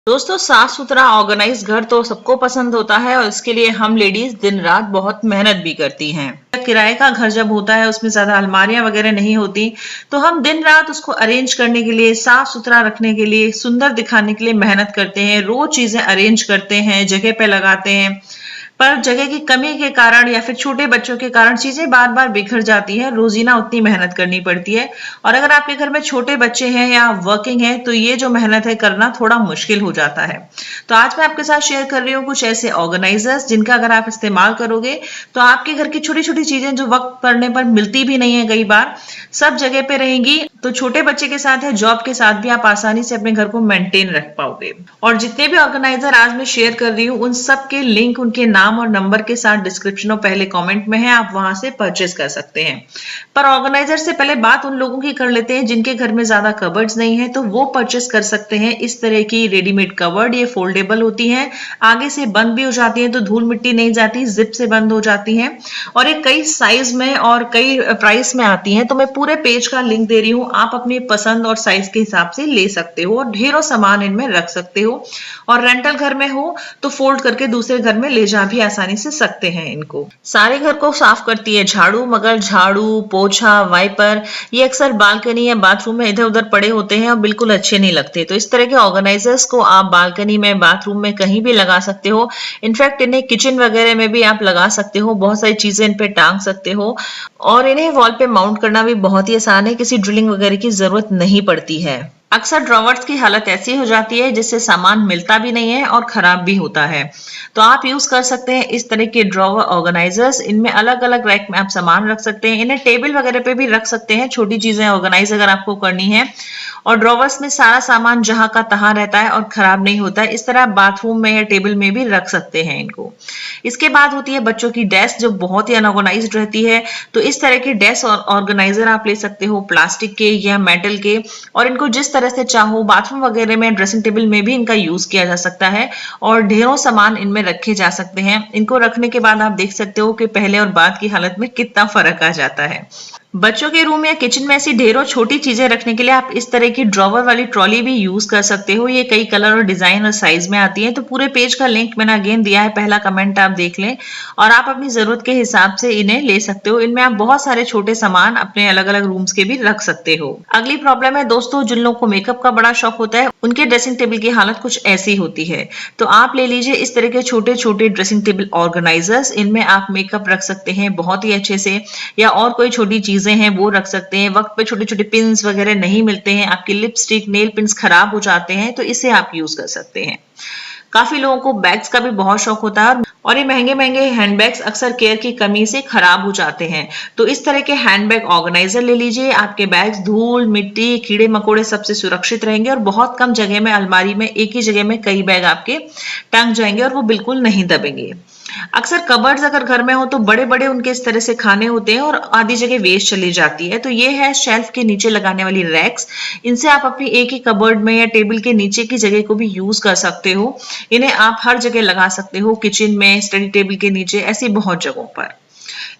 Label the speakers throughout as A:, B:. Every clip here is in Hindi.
A: दोस्तों, साफ सुथरा ऑर्गेनाइज घर तो सबको पसंद होता है और इसके लिए हम लेडीज दिन रात बहुत मेहनत भी करती हैं। किराए का घर जब होता है उसमें ज्यादा अलमारियां वगैरह नहीं होती, तो हम दिन रात उसको अरेंज करने के लिए, साफ सुथरा रखने के लिए, सुंदर दिखाने के लिए मेहनत करते हैं। रोज चीजें अरेंज करते हैं, जगह पे लगाते हैं, पर जगह की कमी के कारण या फिर छोटे बच्चों के कारण चीजें बार बार बिखर जाती है। रोजीना उतनी मेहनत करनी पड़ती है और अगर आपके घर में छोटे बच्चे हैं या वर्किंग है तो ये जो मेहनत है करना थोड़ा मुश्किल हो जाता है। तो आज मैं आपके साथ शेयर कर रही हूँ कुछ ऐसे ऑर्गेनाइजर्स जिनका अगर आप इस्तेमाल करोगे तो आपके घर की छोटी छोटी चीजें जो वक्त पड़ने पर मिलती भी नहीं है, कई बार सब जगह पे रहेंगी। तो छोटे बच्चे के साथ है, जॉब के साथ भी आप आसानी से अपने घर को मेंटेन रख पाओगे। और जितने भी ऑर्गेनाइजर आज मैं शेयर कर रही हूँ उन सब के लिंक उनके नाम और नंबर के साथ डिस्क्रिप्शन और पहले कमेंट में है, आप वहां से परचेज कर सकते हैं। पर ऑर्गेनाइजर से पहले बात उन लोगों की कर लेते हैं जिनके घर में ज्यादा कबर्ड्स नहीं है, तो वो परचेस कर सकते हैं इस तरह की रेडीमेड कबर्ड। ये फोल्डेबल होती है, आगे से बंद भी हो जाती है तो धूल मिट्टी नहीं जाती, जिप से बंद हो जाती है और ये कई साइज में और कई प्राइस में आती है। तो मैं पूरे पेज का लिंक दे रही हूँ, आप अपनी पसंद और साइज के हिसाब से ले सकते हो और ढेरों सामान इनमें रख सकते हो। और रेंटल घर में हो तो फोल्ड करके दूसरे घर में ले जा भी आसानी से सकते हैं। इनको सारे घर को साफ करती है झाड़ू, मगर झाड़ू, पोछा, वाइपर ये अक्सर बालकनी या बाथरूम में इधर उधर पड़े होते हैं और बिल्कुल अच्छे नहीं लगते। तो इस तरह के ऑर्गेनाइजर्स को आप बालकनी में, बाथरूम में कहीं भी लगा सकते हो। इनफैक्ट इन्हें किचन वगैरह में भी आप लगा सकते हो, बहुत सारी चीजें इन पे टांग सकते हो और इन्हें वॉल पे माउंट करना भी बहुत ही आसान है, किसी ड्रिलिंग वगैरह की जरूरत नहीं पड़ती है। अक्सर ड्रॉवर्स की हालत ऐसी हो जाती है जिससे सामान मिलता भी नहीं है और खराब भी होता है। तो आप यूज कर सकते हैं इस तरह के ड्रॉवर ऑर्गेनाइजर्स। इनमें अलग अलग रैक में आप सामान रख सकते हैं, इन्हें टेबल वगैरह पे भी रख सकते हैं, छोटी चीजें ऑर्गेनाइज अगर आपको करनी है। और ड्रॉवर्स में सारा सामान जहां का तहां रहता है और खराब नहीं होता है। इस तरह बाथरूम में या टेबल में भी रख सकते हैं इनको। इसके बाद होती है बच्चों की डेस्क, जो बहुत ही अनऑर्गेनाइज्ड रहती है। तो इस तरह के डेस्क ऑर्गेनाइजर आप ले सकते हो, प्लास्टिक के या मेटल के, और इनको जिस तरह से चाहो बाथरूम वगैरह में, ड्रेसिंग टेबल में भी इनका यूज किया जा सकता है और ढेरों सामान इनमें रखे जा सकते हैं। इनको रखने के बाद आप देख सकते हो कि पहले और बाद की हालत में कितना फर्क आ जाता है। बच्चों के रूम या किचन में ऐसी ढेरों छोटी चीजें रखने के लिए आप इस तरह की ड्रॉवर वाली ट्रॉली भी यूज कर सकते हो। ये कई कलर और डिजाइन और साइज में आती है। तो पूरे पेज का लिंक मैंने अगेन दिया है, पहला कमेंट आप देख लें और आप अपनी जरूरत के हिसाब से इन्हें ले सकते हो। इनमें आप बहुत सारे छोटे सामान अपने अलग अलग रूम्स के भी रख सकते हो। अगली प्रॉब्लम है दोस्तों, जिन लोगों को मेकअप का बड़ा शौक होता है उनके ड्रेसिंग टेबल की हालत कुछ ऐसी होती है। तो आप ले लीजिए इस तरह के छोटे छोटे ड्रेसिंग टेबल ऑर्गेनाइजर्स। इनमें आप मेकअप रख सकते हैं बहुत ही अच्छे से, या और कोई छोटी चीजें हैं वो रख सकते हैं। वक्त पे छोटे छोटे पिंस वगैरह नहीं मिलते हैं, आपके लिपस्टिक, नेल पिंस खराब हो जाते हैं, तो इसे आप यूज कर सकते हैं। काफी लोगों को बैग्स का भी बहुत शौक होता है और ये महंगे महंगे हैंडबैग्स अक्सर केयर की कमी से खराब हो जाते हैं। तो इस तरह के हैंडबैग ऑर्गेनाइजर ले लीजिए, आपके बैग्स धूल, मिट्टी, कीड़े मकोड़े सबसे सुरक्षित रहेंगे और बहुत कम जगह में, अलमारी में एक ही जगह में कई बैग आपके टंग जाएंगे और वो बिल्कुल नहीं दबेंगे। अक्सर कबर्ड्स अगर घर में हो तो बड़े बड़े उनके इस तरह से खाने होते हैं और आधी जगह वेस्ट चली जाती है। तो ये है शेल्फ के नीचे लगाने वाली रैक्स। इनसे आप अपनी एक ही कबर्ड में या टेबल के नीचे की जगह को भी यूज कर सकते हो। इन्हें आप हर जगह लगा सकते हो, किचन में, स्टडी टेबल के नीचे, ऐसी बहुत जगहों पर।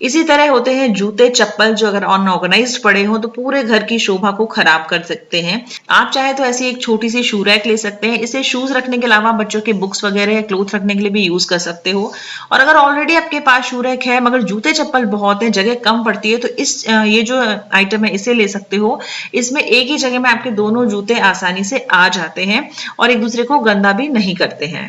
A: इसी तरह होते हैं जूते, चप्पल, जो अगर अनऑर्गेनाइज्ड पड़े हो तो पूरे घर की शोभा को खराब कर सकते हैं। आप चाहे तो ऐसी एक छोटी सी शू रैक ले सकते हैं। इसे शूज रखने के अलावा बच्चों के बुक्स वगैरह या क्लोथ रखने के लिए भी यूज कर सकते हो। और अगर ऑलरेडी आपके पास शू रैक है मगर जूते चप्पल बहुत है, जगह कम पड़ती है, तो ये जो आइटम है इसे ले सकते हो। इसमें एक ही जगह में आपके दोनों जूते आसानी से आ जाते हैं और एक दूसरे को गंदा भी नहीं करते हैं।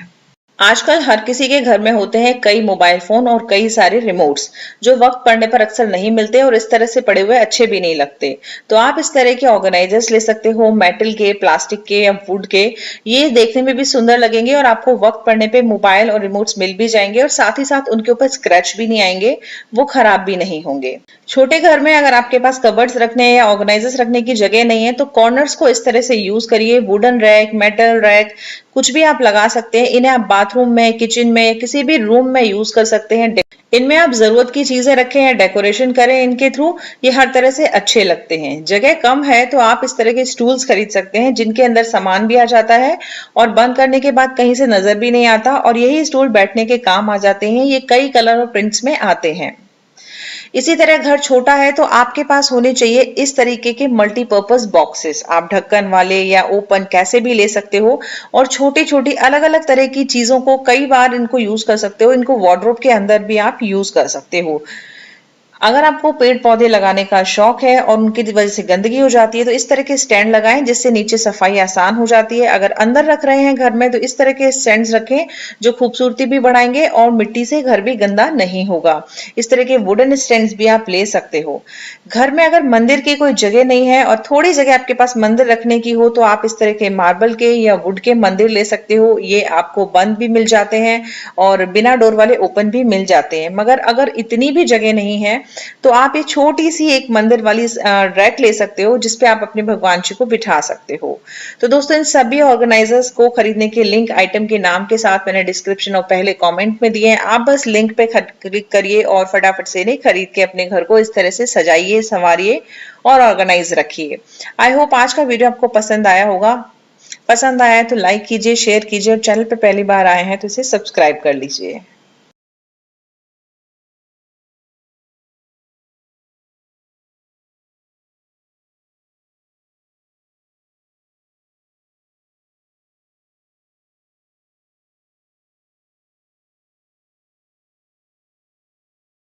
A: आजकल हर किसी के घर में होते हैं कई मोबाइल फोन और कई सारे रिमोट्स, जो वक्त पड़ने पर अक्सर नहीं मिलते और इस तरह से पड़े हुए अच्छे भी नहीं लगते। तो आप इस तरह के ऑर्गेनाइजर्स ले सकते हो, मेटल के, प्लास्टिक के या वुड के। ये देखने में भी सुंदर लगेंगे और आपको वक्त पड़ने पे मोबाइल और रिमोट्स मिल भी जाएंगे और साथ ही साथ उनके ऊपर स्क्रैच भी नहीं आएंगे, वो खराब भी नहीं होंगे। छोटे घर में अगर आपके पास कबर्ड्स रखने या ऑर्गेनाइजर्स रखने की जगह नहीं है तो कॉर्नर्स को इस तरह से यूज करिए। वुडन रैक, मेटल रैक, कुछ भी आप लगा सकते हैं। इन्हें आप बाथरूम में, किचन में, किसी भी रूम में यूज कर सकते हैं। इनमें आप जरूरत की चीजें रखें या डेकोरेशन करें इनके थ्रू, ये हर तरह से अच्छे लगते हैं। जगह कम है तो आप इस तरह के स्टूल्स खरीद सकते हैं जिनके अंदर सामान भी आ जाता है और बंद करने के बाद कहीं से नजर भी नहीं आता और यही स्टूल बैठने के काम आ जाते हैं। ये कई कलर और प्रिंट्स में आते हैं। इसी तरह घर छोटा है तो आपके पास होने चाहिए इस तरीके के मल्टीपर्पज बॉक्सेस। आप ढक्कन वाले या ओपन कैसे भी ले सकते हो और छोटी छोटी अलग अलग तरह की चीजों को कई बार इनको यूज कर सकते हो। इनको वार्डरोब के अंदर भी आप यूज कर सकते हो। अगर आपको पेड़ पौधे लगाने का शौक है और उनकी वजह से गंदगी हो जाती है तो इस तरह के स्टैंड लगाएं जिससे नीचे सफाई आसान हो जाती है। अगर अंदर रख रहे हैं घर में तो इस तरह के स्टैंड्स रखें जो खूबसूरती भी बढ़ाएंगे और मिट्टी से घर भी गंदा नहीं होगा। इस तरह के वुडन स्टैंड्स भी आप ले सकते हो। घर में अगर मंदिर की कोई जगह नहीं है और थोड़ी जगह आपके पास मंदिर रखने की हो तो आप इस तरह के मार्बल के या वुड के मंदिर ले सकते हो। ये आपको बंद भी मिल जाते हैं और बिना डोर वाले ओपन भी मिल जाते हैं। मगर अगर इतनी भी जगह नहीं है तो आप ये छोटी सी एक मंदिर वाली रैक ले सकते हो जिसपे आप अपने भगवान जी को बिठा सकते हो। तो दोस्तों इन सभी ऑर्गेनाइजर्स को खरीदने के लिंक आइटम के नाम के साथ मैंने डिस्क्रिप्शन और पहले कमेंट में दिए हैं। आप बस लिंक पे क्लिक करिए और फटाफट से इन्हें खरीद के अपने घर को इस तरह से सजाइए, संवारिए और ऑर्गेनाइज रखिए। आई होप आज का वीडियो आपको पसंद आया होगा। पसंद आया है तो लाइक कीजिए, शेयर कीजिए और चैनल पे पहली बार आए हैं तो इसे सब्सक्राइब कर लीजिए।